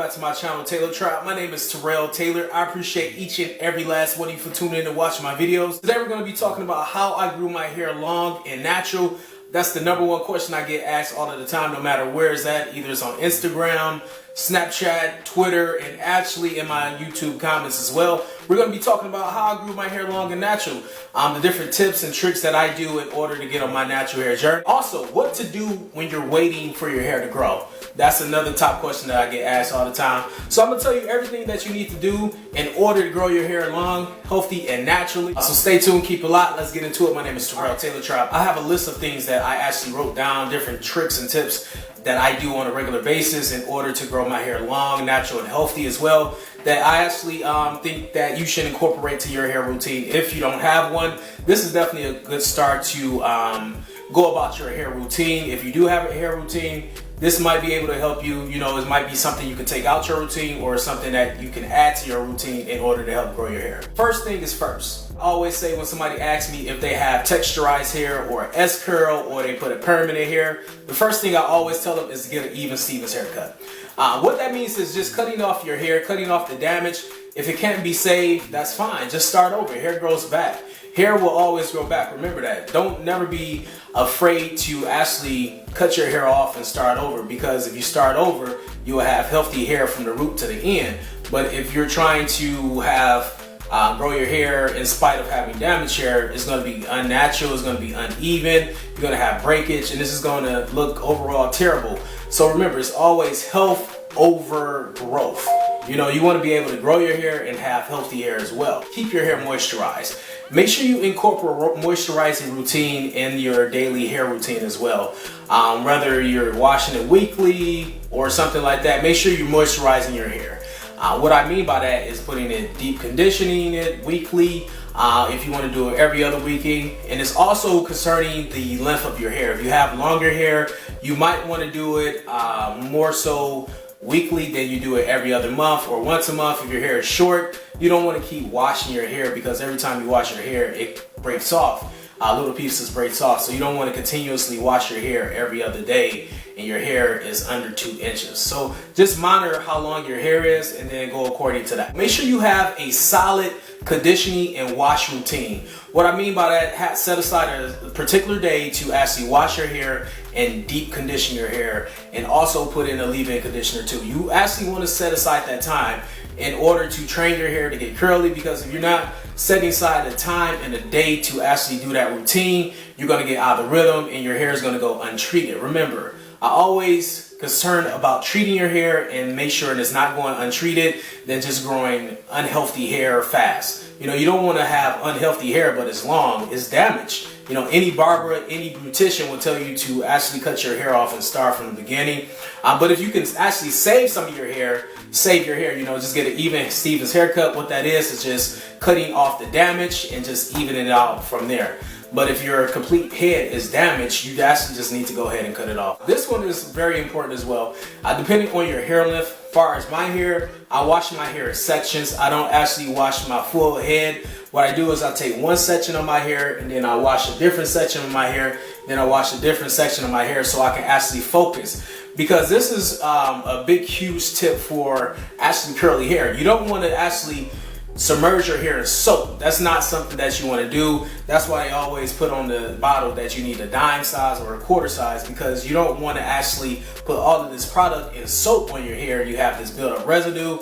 back to my channel, TerrellTailored. My name is TerrellTailored. I appreciate each and every last one of you for tuning in and watching my videos. Today we're going to be talking about how I grew my hair long and natural. That's the number one question I get asked all of the time, no matter where it's at. Either it's on Instagram, Snapchat, Twitter, and actually in my YouTube comments as well. We're going to be talking about how I grew my hair long and natural, the different tips and tricks that I do in order to get on my natural hair journey. Also, what to do when you're waiting for your hair to grow. That's another top question that I get asked all the time. So I'm going to tell you everything that you need to do in order to grow your hair long, healthy, and naturally. So stay tuned, keep it locked. Let's get into it. My name is TerrellTailored. I have a list of things that I actually wrote down, different tricks and tips that I do on a regular basis in order to grow my hair long, natural, and healthy as well, that I actually think that you should incorporate to your hair routine. If you don't have one, this is definitely a good start to go about your hair routine. If you do have a hair routine, this might be able to help you. You know, it might be something you can take out your routine or something that you can add to your routine in order to help grow your hair. First thing is first. I always say when somebody asks me if they have texturized hair or S-curl or they put a permanent hair, the first thing I always tell them is to get an even Stevens haircut. What that means is just cutting off your hair, cutting off the damage. If it can't be saved, that's fine. Just start over. Hair grows back. Hair will always grow back. Remember that. Don't never be afraid to actually cut your hair off and start over, because if you start over, you will have healthy hair from the root to the end. But if you're trying to have grow your hair in spite of having damaged hair, it's going to be unnatural, it's going to be uneven, you're going to have breakage, and this is going to look overall terrible. So remember, it's always health over growth. You know, you want to be able to grow your hair and have healthy hair as well. Keep your hair moisturized. Make sure you incorporate moisturizing routine in your daily hair routine as well. Whether you're washing it weekly or something like that, make sure you're moisturizing your hair. What I mean by that is putting it deep conditioning it weekly, if you want to do it every other weekend. And it's also concerning the length of your hair. If you have longer hair, you might want to do it more so weekly than you do it every other month or once a month. If your hair is short, you don't want to keep washing your hair, because every time you wash your hair, it breaks off. Little pieces breaks off. So you don't want to continuously wash your hair every other day and your hair is under 2 inches. So just monitor how long your hair is and then go according to that. Make sure you have a solid conditioning and wash routine. What I mean by that, set aside a particular day to actually wash your hair and deep condition your hair, and also put in a leave-in conditioner too. You actually want to set aside that time in order to train your hair to get curly, because if you're not setting aside a time and a day to actually do that routine, you're going to get out of the rhythm and your hair is going to go untreated. Remember, I always concerned about treating your hair and make sure it's not going untreated than just growing unhealthy hair fast. You know, you don't want to have unhealthy hair but it's long, it's damaged. You know, any barber, any beautician will tell you to actually cut your hair off and start from the beginning. But if you can actually save some of your hair, save your hair, you know, just get an even Stevens haircut. What that is just cutting off the damage and just evening it out from there. But if your complete head is damaged, you actually just need to go ahead and cut it off. This one is very important as well. Depending on your hair length, as far as my hair, I wash my hair in sections. I don't actually wash my full head. What I do is I take one section of my hair and then I wash a different section of my hair. Then I wash a different section of my hair so I can actually focus. Because this is a big, huge tip for actually curly hair. You don't want to actually submerge your hair in soap. That's not something that you want to do. That's why I always put on the bottle that you need a dime size or a quarter size, because you don't want to actually put all of this product in soap on your hair. You have this build-up residue.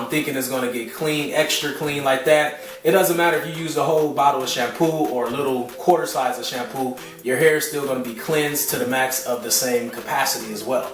Thinking it's going to get clean, extra clean like that. It doesn't matter if you use a whole bottle of shampoo or a little quarter size of shampoo, your hair is still going to be cleansed to the max of the same capacity as well.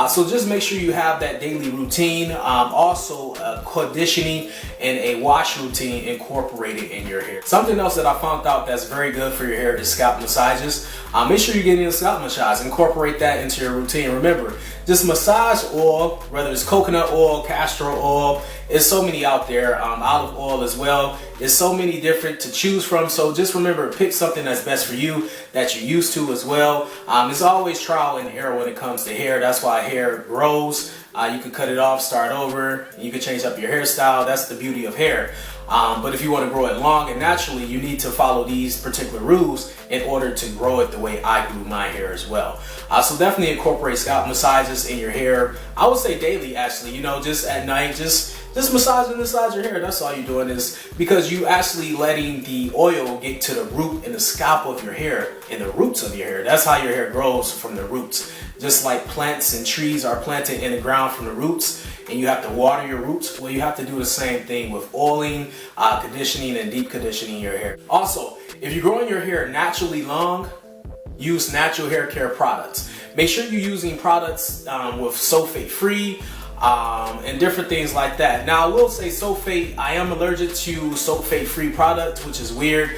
So just make sure you have that daily routine. Also conditioning and a wash routine incorporated in your hair. Something else that I found out that's very good for your hair is scalp massages. Make sure you're getting a scalp massage. Incorporate that into your routine. Remember, just massage oil, whether it's coconut oil, castor oil, there's so many out there, olive oil as well. There's so many different to choose from. So just remember, pick something that's best for you, that you're used to as well. It's always trial and error when it comes to hair. That's why hair grows. You could cut it off, start over. You could change up your hairstyle. That's the beauty of hair. But if you want to grow it long and naturally, you need to follow these particular rules in order to grow it the way I grew my hair as well. So definitely incorporate scalp massages in your hair. I would say daily, actually, you know, just at night, just massaging inside your hair. That's all you're doing, is because you actually letting the oil get to the root and the scalp of your hair and the roots of your hair. That's how your hair grows, from the roots. Just like plants and trees are planted in the ground from the roots, and you have to water your roots. Well, you have to do the same thing with oiling, conditioning, and deep conditioning your hair. Also, if you're growing your hair naturally long, use natural hair care products. Make sure you're using products with sulfate free, and different things like that. Now, I will say sulfate, I am allergic to sulfate free products, which is weird.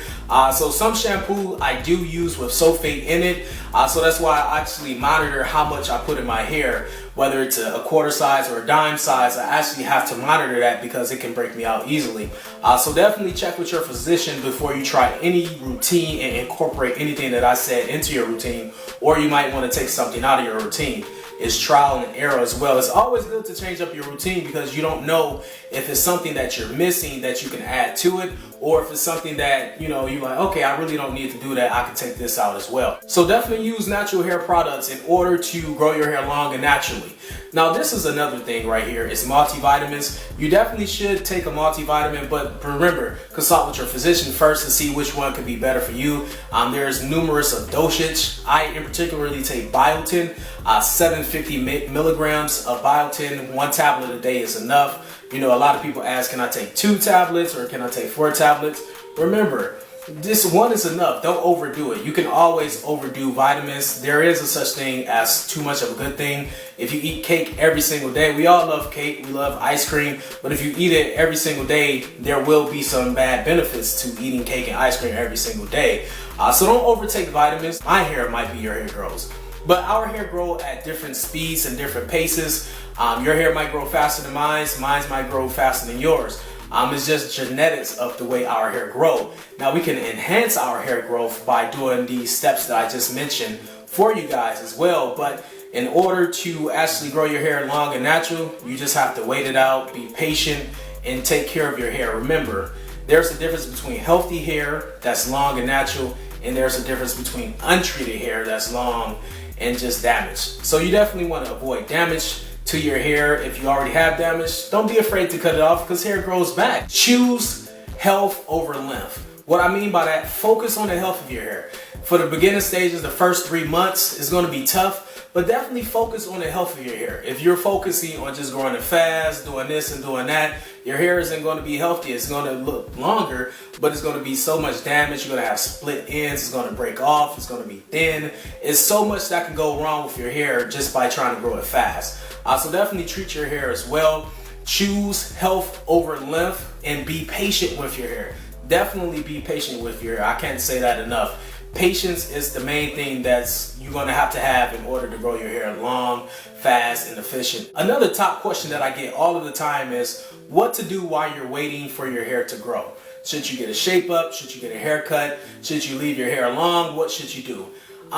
So some shampoo I do use with sulfate in it. So that's why I actually monitor how much I put in my hair, whether it's a quarter size or a dime size. I actually have to monitor that because it can break me out easily. So definitely check with your physician before you try any routine and incorporate anything that I said into your routine, or you might want to take something out of your routine. Is trial and error as well. It's always good to change up your routine because you don't know if it's something that you're missing that you can add to it, or if it's something that, you know, you're like, okay, I really don't need to do that. I can take this out as well. So definitely use natural hair products in order to grow your hair long and naturally. Now, this is another thing right here. It's multivitamins. You definitely should take a multivitamin, but remember, consult with your physician first to see which one could be better for you. There's numerous of dosage. I in particularly take biotin, 750 milligrams of biotin. 1 tablet a day is enough. You know, a lot of people ask, can I take 2 tablets or can I take 4 tablets? Remember, this one is enough. Don't overdo it. You can always overdo vitamins. There is a such thing as too much of a good thing. If you eat cake every single day, we all love cake, we love ice cream, but if you eat it every single day, there will be some bad benefits to eating cake and ice cream every single day. So don't overtake vitamins. My hair might be your hair grows, but our hair grow at different speeds and different paces. Your hair might grow faster than mine might grow faster than yours. It's just genetics of the way our hair grow. Now, we can enhance our hair growth by doing these steps that I just mentioned for you guys as well. But in order to actually grow your hair long and natural, you just have to wait it out, be patient, and take care of your hair. Remember, there's a difference between healthy hair that's long and natural, and there's a difference between untreated hair that's long and just damaged. So you definitely want to avoid damage to your hair. If you already have damage, don't be afraid to cut it off because hair grows back. Choose health over length. What I mean by that, focus on the health of your hair. For the beginning stages, the first 3 months is going to be tough, but definitely focus on the health of your hair. If you're focusing on just growing it fast, doing this and doing that, your hair isn't going to be healthy. It's going to look longer, but it's going to be so much damage. You're going to have split ends. It's going to break off. It's going to be thin. It's so much that can go wrong with your hair just by trying to grow it fast. So definitely treat your hair as well. Choose health over length and be patient with your hair. Definitely be patient with your hair. I can't say that enough. Patience is the main thing that's you're going to have in order to grow your hair long, fast, and efficient. Another top question that I get all of the time is what to do while you're waiting for your hair to grow. Should you get a shape up? Should you get a haircut? Should you leave your hair long? What should you do?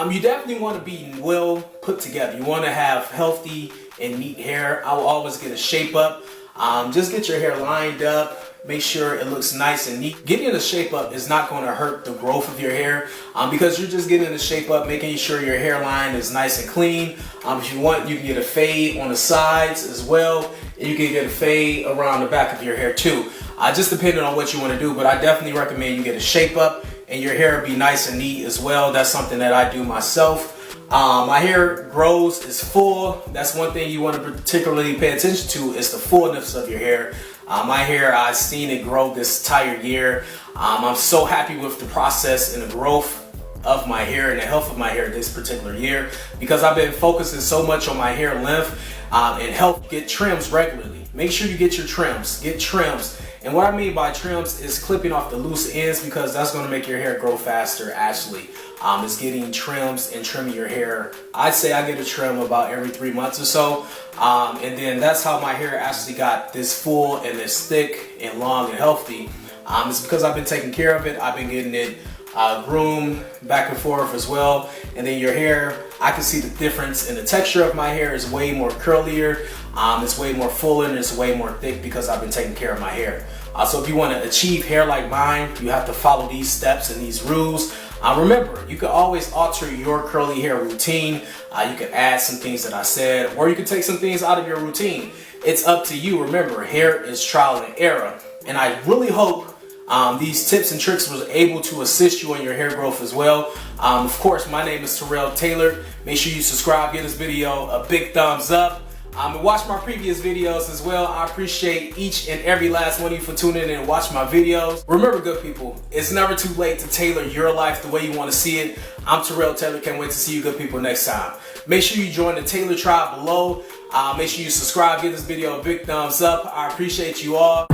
You definitely want to be well put together. You want to have healthy and neat hair. I will always get a shape up. Just get your hair lined up. Make sure it looks nice and neat. Getting a shape up is not going to hurt the growth of your hair because you're just getting the shape up, making sure your hairline is nice and clean. If you want, you can get a fade on the sides as well. And you can get a fade around the back of your hair too. Just depending on what you want to do, but I definitely recommend you get a shape up and your hair be nice and neat as well. That's something that I do myself. My hair grows, is full. That's one thing you want to particularly pay attention to is the fullness of your hair. My hair, I've seen it grow this entire year. I'm so happy with the process and the growth of my hair and the health of my hair this particular year because I've been focusing so much on my hair length and help get trims regularly. Make sure you get your trims. Get trims. And what I mean by trims is clipping off the loose ends because that's going to make your hair grow faster actually. Is getting trims and trimming your hair. I'd say I get a trim about every 3 months or so. And then that's how my hair actually got this full and this thick and long and healthy. It's because I've been taking care of it. I've been getting it groomed back and forth as well. And then your hair, I can see the difference in the texture of my hair is way more curlier. It's way more fuller and it's way more thick because I've been taking care of my hair. So if you want to achieve hair like mine, you have to follow these steps and these rules. Remember, you can always alter your curly hair routine. You can add some things that I said, or you can take some things out of your routine. It's up to you. Remember, hair is trial and error. And I really hope these tips and tricks was able to assist you in your hair growth as well. Of course, my name is TerrellTailored. Make sure you subscribe, give this video a big thumbs up. And watch my previous videos as well. I appreciate each and every last one of you for tuning in and watching my videos. Remember, good people, it's never too late to tailor your life the way you want to see it. I'm TerrellTailored. Can't wait to see you good people next time. Make sure you join the Tailor tribe below. Make sure you subscribe, give this video a big thumbs up. I appreciate you all.